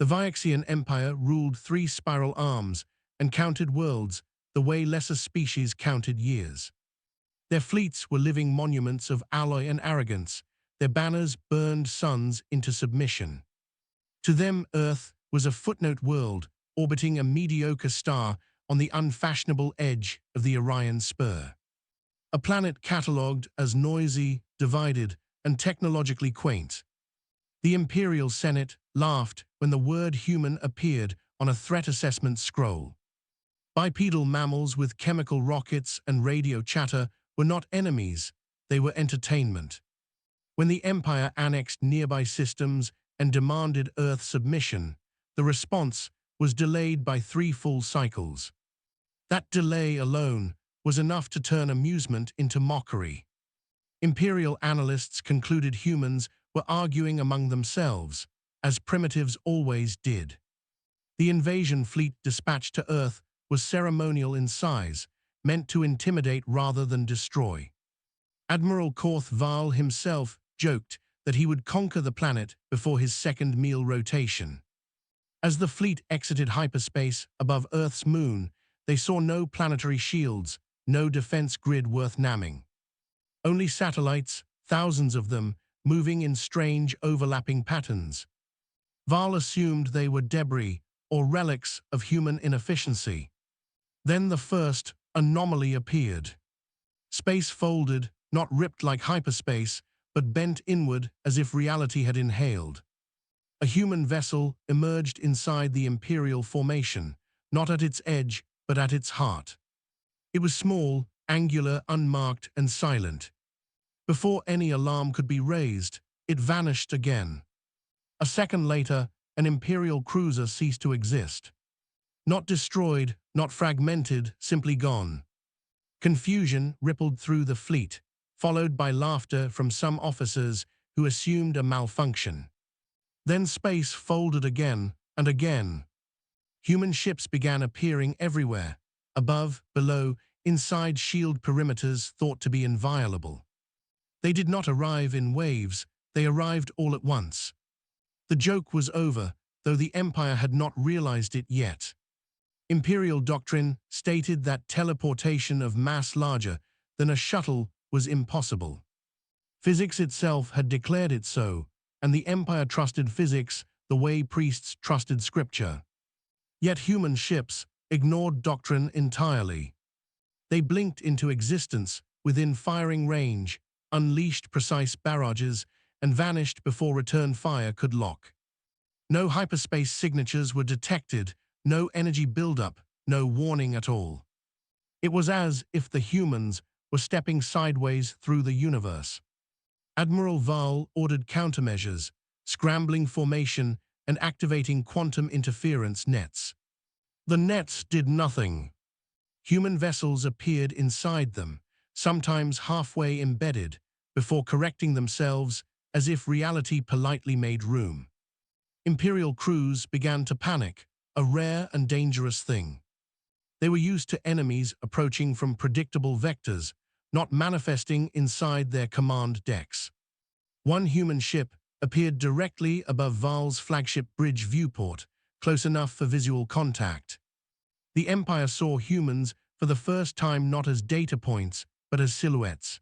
The Vaxian Empire ruled 3 spiral arms and counted worlds the way lesser species counted years. Their fleets were living monuments of alloy and arrogance. Their banners burned suns into submission. To them, Earth was a footnote world, orbiting a mediocre star on the unfashionable edge of the Orion Spur. A planet catalogued as noisy, divided, and technologically quaint. The Imperial Senate laughed when the word human appeared on a threat assessment scroll. Bipedal mammals with chemical rockets and radio chatter were not enemies, they were entertainment. When the Empire annexed nearby systems and demanded Earth submission, the response was delayed by 3 full cycles. That delay alone was enough to turn amusement into mockery. Imperial analysts concluded humans were arguing among themselves, as primitives always did. The invasion fleet dispatched to Earth was ceremonial in size, meant to intimidate rather than destroy. Admiral Korth Val himself joked that he would conquer the planet before his second meal rotation. As the fleet exited hyperspace above Earth's moon, they saw no planetary shields, no defense grid worth namming. Only satellites, thousands of them, moving in strange overlapping patterns. Val assumed they were debris or relics of human inefficiency. Then the first anomaly appeared. Space folded, not ripped like hyperspace, but bent inward as if reality had inhaled. A human vessel emerged inside the Imperial formation, not at its edge, but at its heart. It was small, angular, unmarked, and silent. Before any alarm could be raised, it vanished again. A second later, an Imperial cruiser ceased to exist. Not destroyed, not fragmented, simply gone. Confusion rippled through the fleet, followed by laughter from some officers who assumed a malfunction. Then space folded again and again. Human ships began appearing everywhere, above, below, inside shield perimeters thought to be inviolable. They did not arrive in waves, they arrived all at once. The joke was over, though the Empire had not realized it yet. Imperial doctrine stated that teleportation of mass larger than a shuttle was impossible. Physics itself had declared it so, and the Empire trusted physics the way priests trusted scripture. Yet human ships ignored doctrine entirely. They blinked into existence within firing range, unleashed precise barrages, and vanished before return fire could lock. No hyperspace signatures were detected, no energy buildup, no warning at all. It was as if the humans were stepping sideways through the universe. Admiral Val ordered countermeasures, scrambling formation and activating quantum interference nets. The nets did nothing. Human vessels appeared inside them, sometimes halfway embedded, before correcting themselves as if reality politely made room. Imperial crews began to panic, a rare and dangerous thing. They were used to enemies approaching from predictable vectors, not manifesting inside their command decks. One human ship appeared directly above Val's flagship bridge viewport, close enough for visual contact. The Empire saw humans for the first time not as data points, but as silhouettes.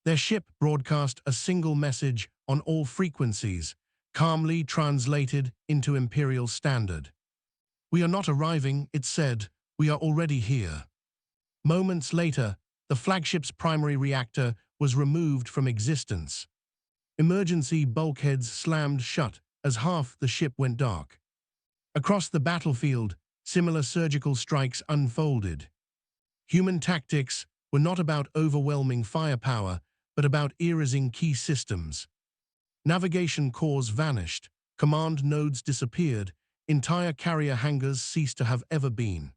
Their ship broadcast a single message on all frequencies, calmly translated into Imperial Standard. "We are not arriving," it said, "we are already here." Moments later, the flagship's primary reactor was removed from existence. Emergency bulkheads slammed shut as half the ship went dark. Across the battlefield, similar surgical strikes unfolded. Human tactics were not about overwhelming firepower, but about erasing key systems. Navigation cores vanished, command nodes disappeared, entire carrier hangars ceased to have ever been.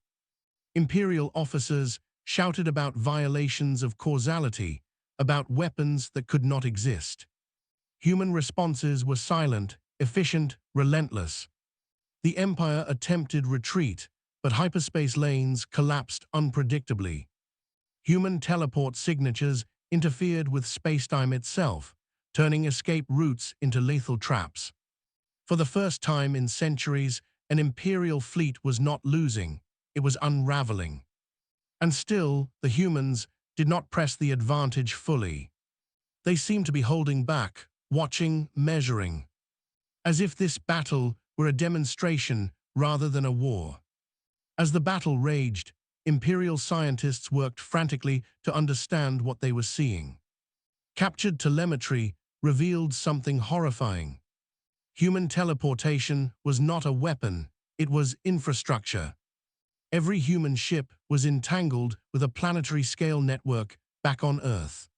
Imperial officers shouted about violations of causality, about weapons that could not exist. Human responses were silent, efficient, relentless. The Empire attempted retreat, but hyperspace lanes collapsed unpredictably. Human teleport signatures interfered with spacetime itself, turning escape routes into lethal traps. For the first time in centuries, an imperial fleet was not losing, it was unraveling. And still, the humans did not press the advantage fully. They seemed to be holding back, watching, measuring, as if this battle were a demonstration rather than a war. As the battle raged, Imperial scientists worked frantically to understand what they were seeing. Captured telemetry revealed something horrifying. Human teleportation was not a weapon, it was infrastructure. Every human ship was entangled with a planetary-scale network back on Earth.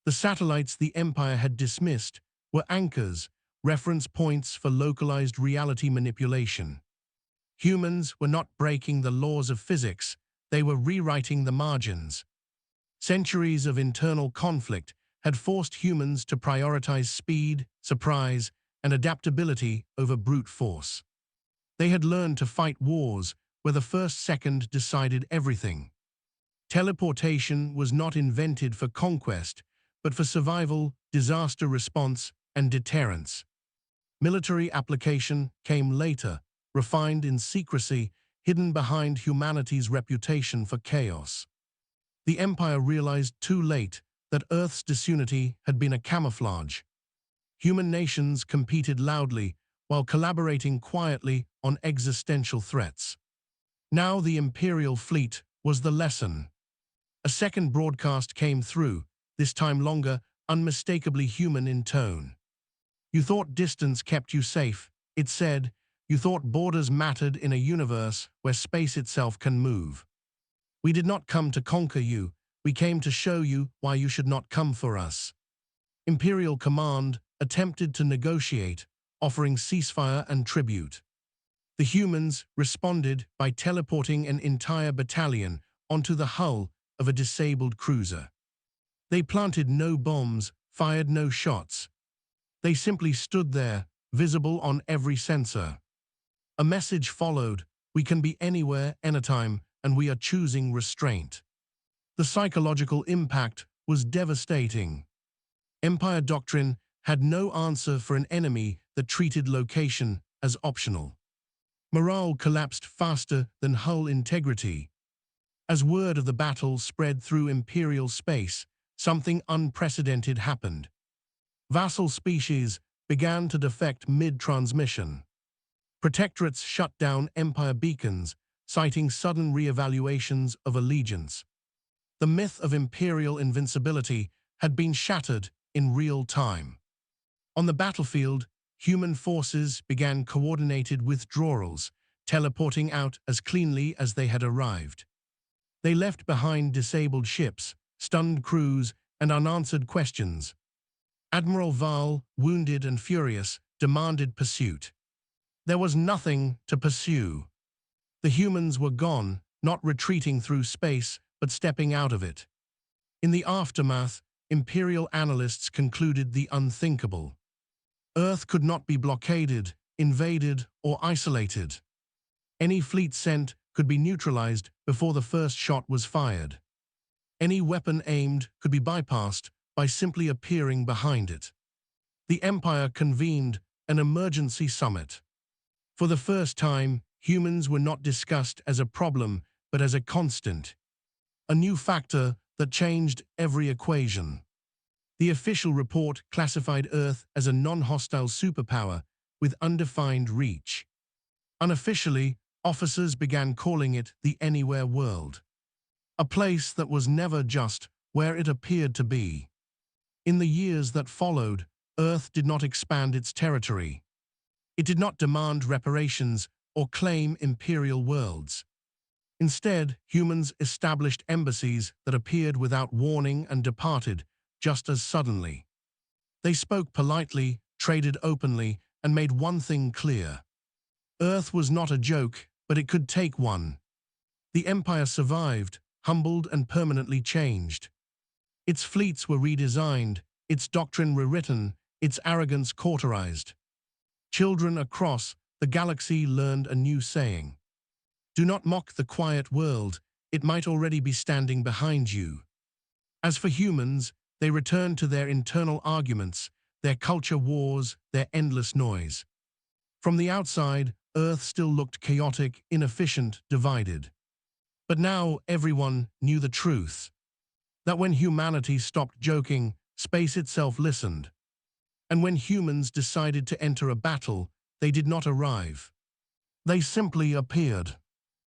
The satellites the Empire had dismissed were anchors, reference points for localized reality manipulation. Humans were not breaking the laws of physics, they were rewriting the margins. Centuries of internal conflict had forced humans to prioritize speed, surprise, and adaptability over brute force. They had learned to fight wars where the first second decided everything. Teleportation was not invented for conquest, but for survival, disaster response, and deterrence. Military application came later, refined in secrecy, hidden behind humanity's reputation for chaos. The Empire realized too late that Earth's disunity had been a camouflage. Human nations competed loudly while collaborating quietly on existential threats. Now the Imperial fleet was the lesson. A second broadcast came through, this time longer, unmistakably human in tone. You thought distance kept you safe, it said. You thought borders mattered in a universe where space itself can move. We did not come to conquer you, we came to show you why you should not come for us. Imperial Command attempted to negotiate, offering ceasefire and tribute. The humans responded by teleporting an entire battalion onto the hull of a disabled cruiser. They planted no bombs, fired no shots. They simply stood there, visible on every sensor. A message followed: we can be anywhere, anytime, and we are choosing restraint. The psychological impact was devastating. Empire doctrine had no answer for an enemy that treated location as optional. Morale collapsed faster than hull integrity. As word of the battle spread through Imperial space, something unprecedented happened. Vassal species began to defect mid-transmission. Protectorates shut down Empire beacons, citing sudden re-evaluations of allegiance. The myth of Imperial invincibility had been shattered in real time. On the battlefield, human forces began coordinated withdrawals, teleporting out as cleanly as they had arrived. They left behind disabled ships, stunned crews, and unanswered questions. Admiral Val, wounded and furious, demanded pursuit. There was nothing to pursue. The humans were gone, not retreating through space, but stepping out of it. In the aftermath, Imperial analysts concluded the unthinkable. Earth could not be blockaded, invaded, or isolated. Any fleet sent could be neutralized before the first shot was fired. Any weapon aimed could be bypassed by simply appearing behind it. The Empire convened an emergency summit. For the first time, humans were not discussed as a problem, but as a constant. A new factor that changed every equation. The official report classified Earth as a non-hostile superpower with undefined reach. Unofficially, officers began calling it the Anywhere world. A place that was never just where it appeared to be. In the years that followed, Earth did not expand its territory. It did not demand reparations or claim imperial worlds. Instead, humans established embassies that appeared without warning and departed just as suddenly. They spoke politely, traded openly, and made one thing clear. Earth was not a joke, but it could take one. The Empire survived, humbled and permanently changed. Its fleets were redesigned, its doctrine rewritten, its arrogance cauterized. Children across the galaxy learned a new saying. Do not mock the quiet world, it might already be standing behind you. As for humans, they returned to their internal arguments, their culture wars, their endless noise. From the outside, Earth still looked chaotic, inefficient, divided. But now everyone knew the truth, that when humanity stopped joking, space itself listened. And when humans decided to enter a battle, they did not arrive. They simply appeared.